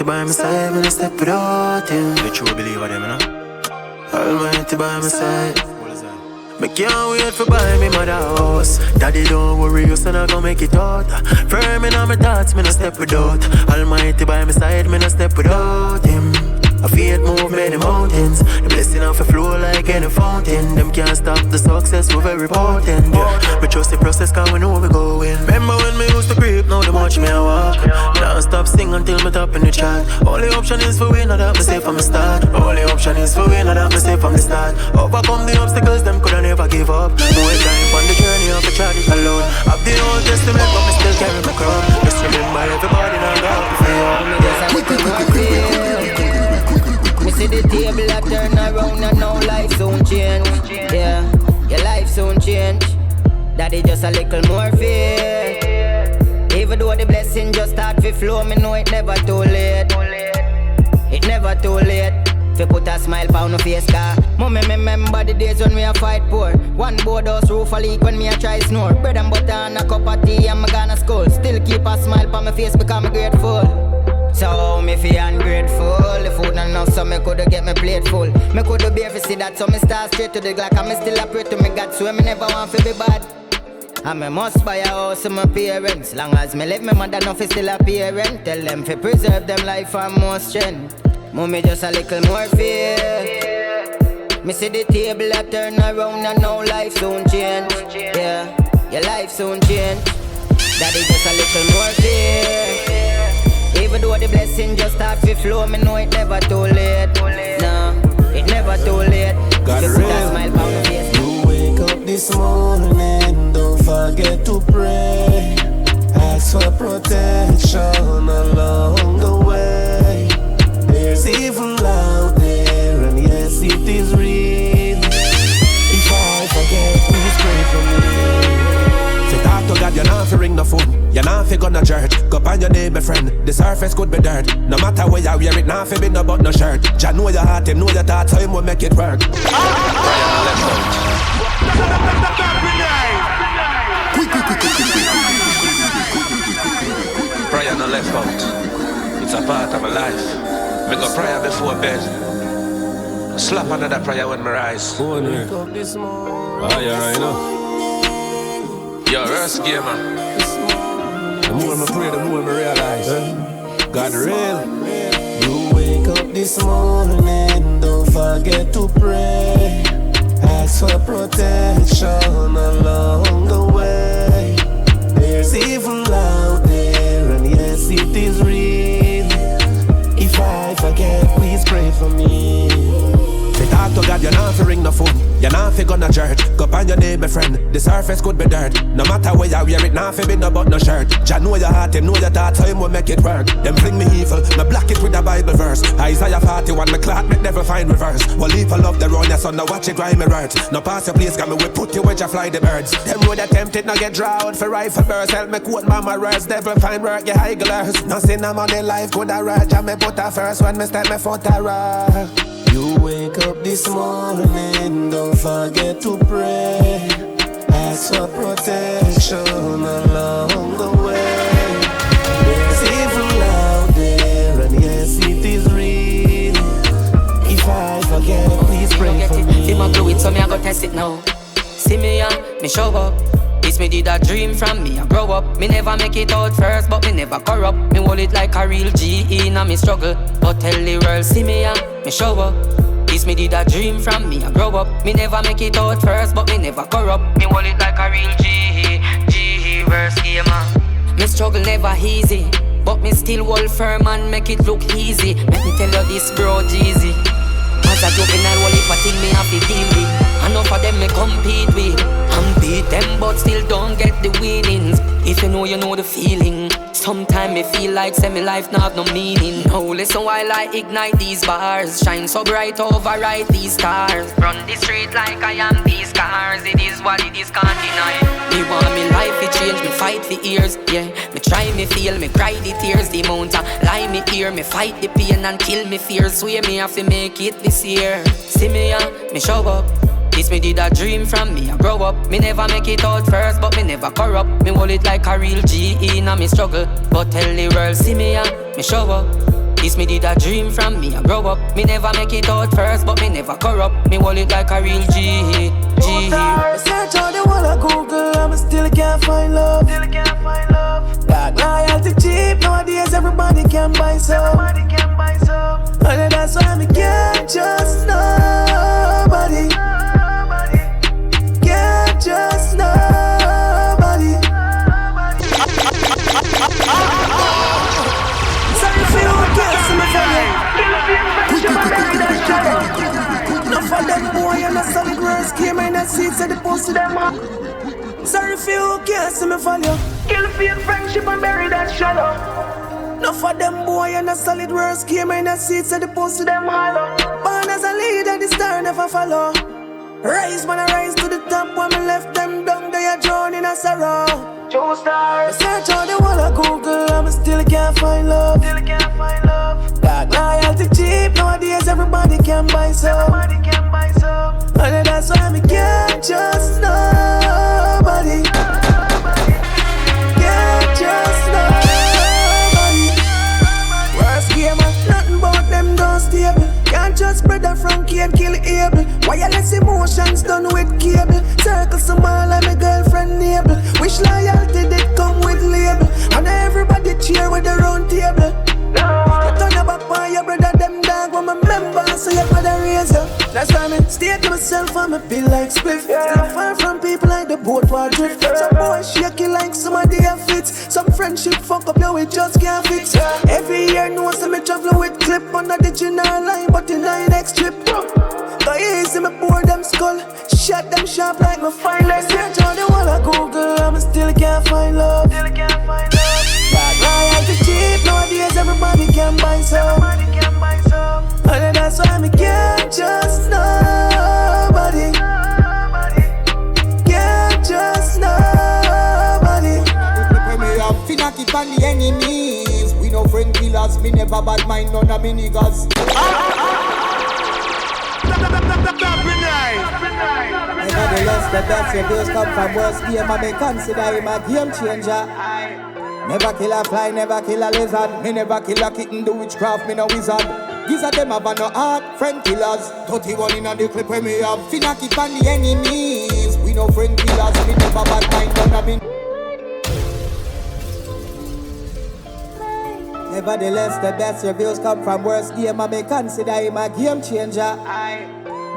by my side when I step without him. The true believer them, you know. Almighty by my side. Me can't wait for buy me mother house. Daddy don't worry, you son I gon' make it out. Firm in on my thoughts, me no step without. Almighty by my side, me no step without him. I feel it move many mountains. The blessing off a flow like any fountain. Them can't stop the success, we're very potent. Yeah. Me trust the process cause we know we going. Remember when me used to creep, now the much me I walk. Now stop sing until me top in the chart. Only option is for win, not that me say from the start. Only option is for win, not that me say from the start. Overcome the obstacles, them coulda never give up. More time on the journey of a child it alone. Of the Old Testament, but me still carry my crown. Just remember everybody now got to feel. Me see the table a turn around and now life soon change. Yeah, your life soon change. Daddy just a little more fear. Even though the blessing just start to flow, me know it never too late. It never too late. Fi put a smile on no face car. Mommy remember the days when we a fight poor. One boardhouse roof a leak when me a try snore. Bread and butter and a cup of tea and me gonna school. Still keep a smile on my face because me grateful. So me feel ungrateful. The food not enough so me coulda get me plate full. Me coulda bear fi see that so me start straight to the Glock. And me still a pray to me God so me never want fi be bad. And me must buy a house to my parents. Long as me live me mother no fi still a parent. Tell them fi preserve them life and more strength. Mommy just a little more fear. Me see the table a turn around and now life soon change. Yeah, your life soon change. Daddy just a little more fear. Even though the blessing just start to flow, me know it never too late. No, it never too late. God just put a smile on my face. You wake up this morning, don't forget to pray. Ask for protection along the way. There's evil out there, and yes, it is real. If I forget, please pray for me. Say talk to God, you're not fi ring the phone. You're not fi gonna church. Go on your name, my friend. The surface could be dirt. No matter where you wear it, not fi be no but no shirt. Jah know your heart, him know your thoughts, so him will make it work. Prayer no left out. It's a part of my life. Me go prayer before bed. Slap another prayer when me rise. Oh, yeah, right now. Yo, worst gamer. The more I pray, the more I realize God real. You wake up this morning, don't forget to pray. Ask for protection along the way. There's evil out there, and yes, it is real. If I forget, please pray for me. Say talk to God, you're not fi ring the phone. You're not fi gonna church. Go on your name, my friend. The surface could be dirt. No matter where you wear it, not fi be no but no shirt. Jah know your heart, him know your thoughts, so him will make it work. Them fling me evil, me block it with a Bible verse. Isaiah 41, me clock, me never find reverse. Well, people love the run, your son, now watch it grind me words. No pass your place, got me we put you where you fly the birds. Them road attempted, now get draw out for rifle burst. Help me quote mama words, never find work, your high glass. Nothing I'm on in life could I rage, and me put her first when me step me foot a rock. You wake up this morning, don't forget to pray. Ask for protection along the way. There's evil out there, and yes, it is real. If I forget, please pray for me. See my glue it, so me I go test it now. See me me show up. This me did a dream from me, I grow up. Me never make it out first, but me never corrupt. Me hold it like a real G in a me struggle. But tell the world, see me show up. This me did a dream from me, I grow up. Me never make it out first, but me never corrupt. Me hold it like a real G verse gamer. Me struggle never easy, but me still hold firm and make it look easy. Let me tell you this, bro, Jeezy. As a juvenile, all if I think me have to deal with. Enough of them me compete with. And beat them but still don't get the winnings. If you know the feeling. Sometimes me feel like semi-life not have no meaning. Now listen while I ignite these bars. Shine so bright, override these stars. Run the street like I am these cars. It is what it is, can't deny. Me want me life to change, me fight for years. Yeah, me try, me feel, me cry the tears. The amount of lie me hear, me fight the pain and kill me fears. Swear me have to make it this year. See me me show up. This me did a dream from me, I grow up. Me never make it out first, but me never corrupt. Me hold it like a real G in a me struggle. But tell the world, see me show up. This me did a dream from me, I grow up. Me never make it out first, but me never corrupt. Me hold it like a real G. I search all the whole of Google, I still can't find love. That loyalty cheap, nowadays everybody can buy some. And that's why me can't trust nobody. Can't trust nobody. Sorry for you, can't see me for you. Enough of them boy and a solid words came in the seats and the post to them. Sorry for you, can't see me for you. Kill fake friendship and bury that shallow. Enough of them boy and a solid words came in the seats and the post to them hollow. Born as a leader, the star never follow. Rise when I rise to the top, when me left them down, they are drawn in a sorrow. Two stars. I search all the whole of Google, I still can't find love. That loyalty cheap, nowadays everybody can buy some. And that's why me can't trust nobody. Can't trust nobody. Worst game, nothing but them don't stable. Can't trust brother Frankie and kill Abel. Wireless emotions done with cable. Circle some all like my girlfriend Nable. Wish loyalty did come with label. And everybody cheer with the round table. You turn your back on your brother, them dog. I'm a member, so your brother raise you. That's why me stay to myself and me feel like spliff. Still far from people like the boat war drift. Some boys shake you like somebody have fits. Some friendship fuck up you, we just can't fix. Every year know some me travel with clip on the digital line, but in the next trip. Go easy, me pour them skull. Shut them sharp like my finest. Search all the whole of Google, I still can't find love. That loyalty cheap, nowadays everybody can buy some. And that's why me can't trust nobody. Can't trust nobody. When me have finna keep on the enemies, we no friend killers, me never bad mind none of me niggas. Nevertheless, the best reviews come from worst game, and me consider him a game changer. Never kill a fly, never kill a lizard. Me never kill a kitten, do witchcraft, me no wizard. These are them have no heart, friend killers. 31 in the clip when me have finna keep on the enemies. We no friend killers, me never bad mind none of me. Nevertheless, the best reviews come from worst game, and me consider him a game changer.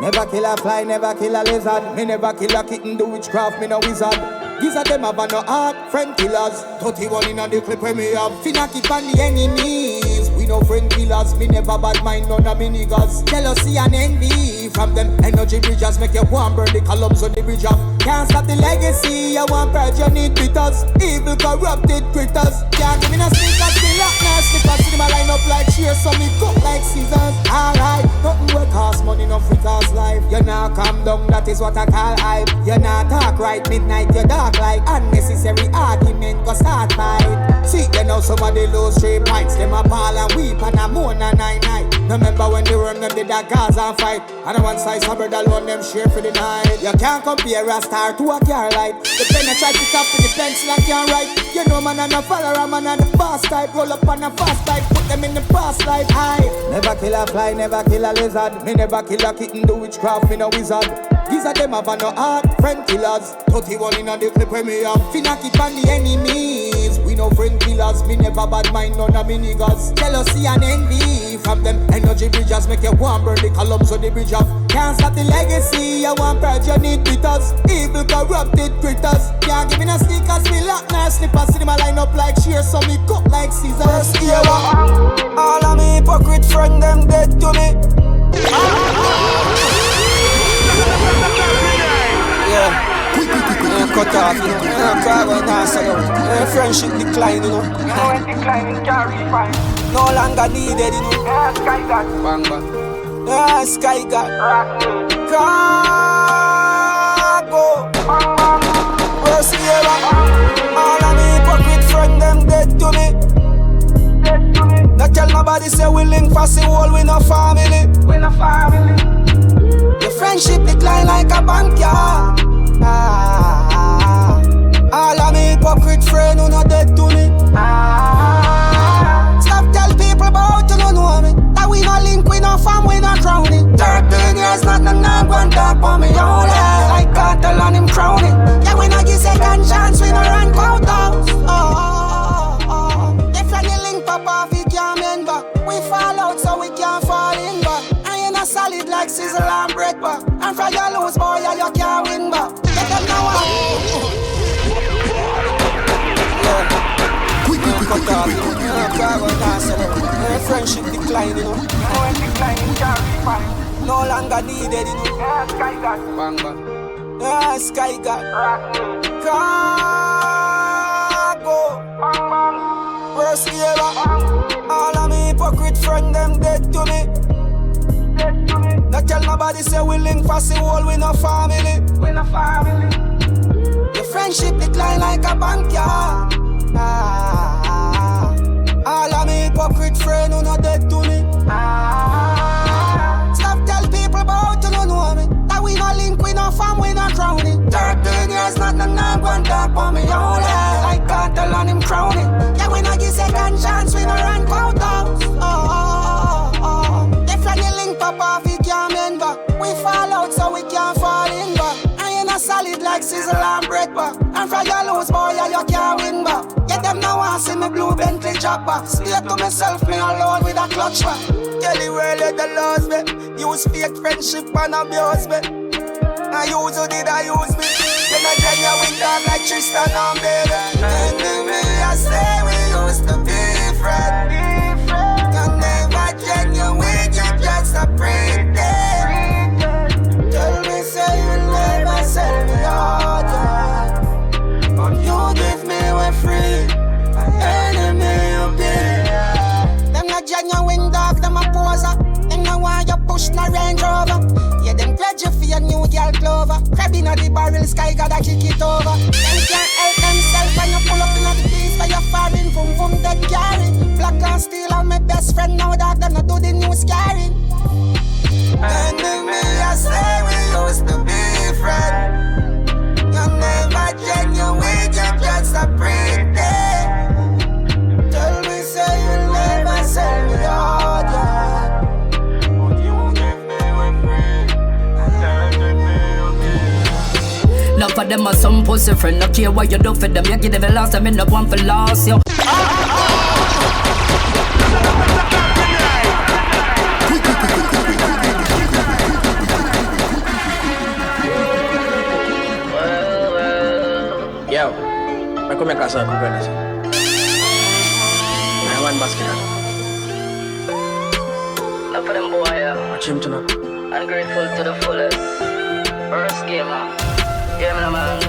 Never kill a fly, never kill a lizard. Me never kill a kitten, do witchcraft, me no wizard. These are them have no heart, friend killers. 31 in the clip when me have finna keep on the enemies. We no friend killers, me never bad mind none of me niggas. Jealousy and envy from them energy bridges make you want burn the columns on the bridge up. Can't stop the legacy, you want purge, you need bitters. Evil corrupted critters. Can't give me no sneakers, still lock now slippers. See my line up like cheers, so me cook like scissors. Alright, nothing will cost money, no free cause life. You not calm down, that is what I call hype. You not talk right, midnight you dark like unnecessary argument go start fight. See you know somebody lose 3 pints, them a ball and weep and a moan and night. Remember when they run them did that cause and fight. And on one side some brother alone them share for the night. You can't compare a star to a car light. The pen I try to stop with the pencil and can't write. You know man and a follower, man and the fast type. Roll up on a fast type, put them in the past life. I never kill a fly, never kill a lizard. Me never kill a kitten, do witchcraft, me no wizard. These are them have no heart, friend killers. 31 in the clip when me have finna keep on the enemies. We no friend killers, me never bad mind none of me niggas. Jealousy and envy from them energy bridges make you want burn the columns on the bridge up. Can't stop the legacy, you want purge, you need bitters. Evil corrupted critters. Can't give me no sneakers, me lock now slippers. See my line up like shears, so me cut like scissors. All of me hypocrite friend them dead to me. Yeah, cut off, you know. Carbon answer, friendship decline, you know. When declining can't refine. No longer needed, you know. Yeah, Sky God. Bang bang. Yeah, Sky God. Cargo. Worst ever. All of me hypocrite friend them dead to me. Not tell nobody say we link fast the whole, we no family. We no family. Your friendship decline like a bankyard. All of me hypocrite friend who not dead to me. Stop tell people about you, no link, we no fam, we no crowning. 13 years, not no one talk for me only. Like cartel on him crowning. Yeah, we no give second chance, we no run courthouse. If any link pop off, we can't mend back. We fall out so we can't fall in back. I ain't a solid like sizzle and bread back. And for your lose, boy, yeah, you can't win back. Get them now out. Friendship decline, you know. No longer needed, you know. Sky God. Bang bang. Yeah, Sky God. Cargo. Bang bang. Worst ever. All of me hypocrite friend them dead to me. Not tell nobody say we link for the whole, we no family. We no family. Your friendship decline like a bankyard. All of me hypocrite friend who not dead to me. Stop tell people about you don't know me. That we no link, we no fam, we no crowning. 13 years not no one talk for me only. Like cartel on him crowning. Yeah, we no give second chance, we no run courthouse. If any link pop off, we can't mend back. We fall out so we can't fall in back. I ain't a solid like sizzle and bread back. And for your lose, boy, yeah, you can't win back. Get them now and see me blue Bentley drop back. Stay to myself, me alone with a clutch back. Tell the world let the laws me. Use fake friendship and abuse me. I use who did I use me. Then I genuine dog like Tristan and baby. Enemy, I say we used to be friends. You never genuine, you just a pretend. Tell me say you never sell me out, but you give me away free. Enemy you be. Them not genuine dog, them a poser. Them no want you push no Range Rover. Yeah, them grudge you for your new girl Clover. Crab inna the barrel, Sky gotta kick it over. Them can't help themselves when you pull up inna the piece for your foreign. Vroom vroom dead carry. Black and steel and my best friend now that them not do the new scaring. Enemy, I say we used to be friends. You never genuine, you just a pretend. Tell me say you never sell me out, yeah. But you give me away free. Enough of them are some pussy friend. No care what you do for them. You give them a last time, end up one for loss, yo. Yo, I come make a circle, brothers. I want basket. Enough of them boy, yeah. Watch him tonight. Ungrateful to the fullest. First gamer. Yeah, man.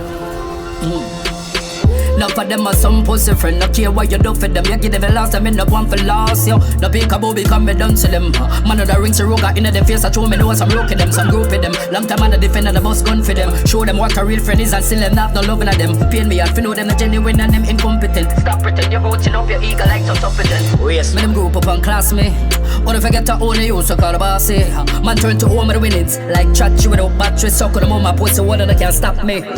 Enough of them are some pussy friend. No care what you do for them. You give them a last time, end up one for loss, yo. No pick a boo become me done to them. Man of the rings to roga in the face. I show me know some rook in them, some group in them. Long time man a defender the boss gun for them. Show them what a real friend is and still them not no loving of them. Pain me out for know them the genuine and them incompetent. Stop pretend you're roaching up your ego like some suffering. Oh yes. Me them group up and class me. Or if I get to own you, so call the bossy. Man turn to home with the winnings. Like chat you without battery, suck on the mama pussy, one that can't stop me. One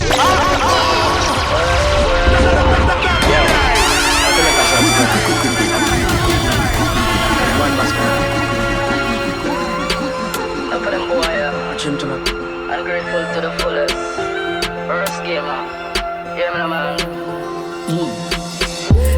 basket. Enough of them boy, yeah. Watch him tonight. Ungrateful to the fullest. First gamer. Yeah, man.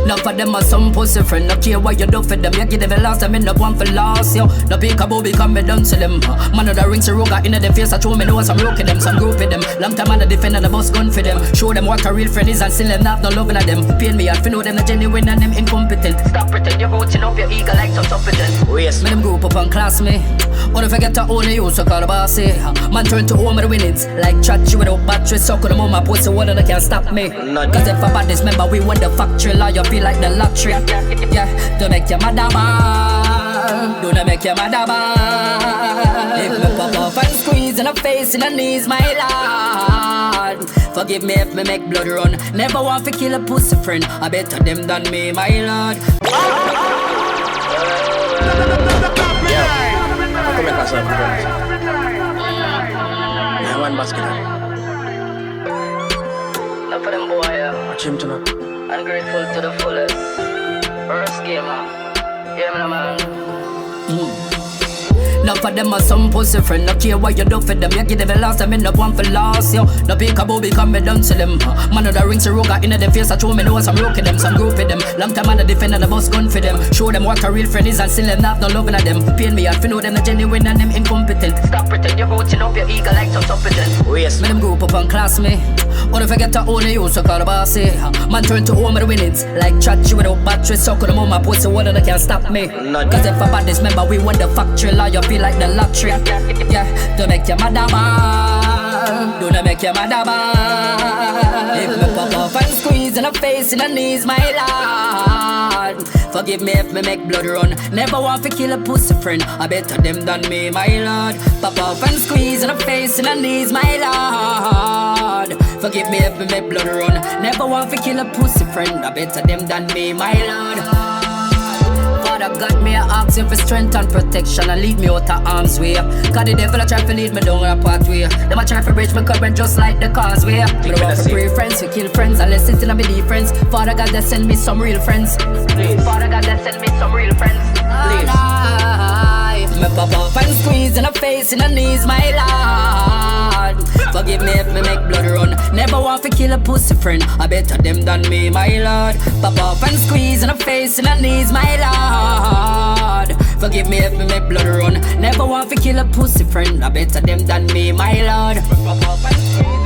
Enough of them are some pussy friend. No care what you do for them. You give them a last time, end up one for loss, yo. No pick a boo become me done to them. Man of the rings to roga in the face. I show me know some rook in them, some group in them. Long time man a defender the boss gun for them. Show them what a real friend is and still them not no loving of them. Pain me out for know them the genuine and them incompetent. Stop pretend you're roaching up your ego like some suffering. Oh yes. Me them group up and class me. Or if I get to own you, so call the bossy. Man turn to home with the winnings. Like chat you without battery, suck on the mama pussy, one that can't stop me. Cause if I bad this member, we won the factory law. You feel like the lottery. Yeah, don't make your mother bad. Don't make your mother bad. If me pop off and squeeze in the face, in the knees, my lord. Forgive me if me make blood run. Never want to kill a pussy friend. I better them than me, my lord. Come make a circle, brothers. I want basket. Enough of them boy, yeah. Watch him tonight. Ungrateful to the fullest. First gamer. Yeah, man. Enough of them are some pussy friend. No care what you do for them. You give them the last time, end up one for loss, yo. No pick a booby, come me down to them. Man of the rings, Roga in the face. I show me know some rook them, some group with them. Long time on the defender, the boss gun for them. Show them what a real friend is and still them not no loving of them. Pain me out, know them the genuine and them incompetent. Stop pretend you're rooting up your ego like some supplement. Oh yes, me them group up and class me. Wanna forget to own you, so call the bossy. Man turn to home of the winnings. Like chat you without battery, so could the move my pussy, one that can't stop me. Cause if I bad this member, we won the factory law, you feel like the lottery. Yeah, don't make your mother bad. Don't make your mother bad. If me pop off and squeeze in the face, in the knees, my lord. Forgive me if me make blood run. Never want to kill a pussy friend. I better them than me, my lord. Pop off and squeeze in the face, in the knees, my lord. Forgive me if me make blood run. Never want to kill a pussy friend. I better them than me, my lord. Father God, me I ask you for strength and protection and lead me out of harm's way. Cause the devil a try to lead me down a pathway. Them a try to breach me current just like the causeway. Me don't want to pray friends, to kill friends unless it's in a belief friends. Father God, they send me some real friends. Please. Father God, they send me some real friends. Please. Me pop off and squeeze in the face, in the knees, my lord. Forgive me if me make blood run. Never want to kill a pussy friend. I better them than me, my lord. Pop off and squeeze in the face, in the knees, my lord. Forgive me if me make blood run. Never want to kill a pussy friend. I better them than me, my lord. Pop off and squeeze.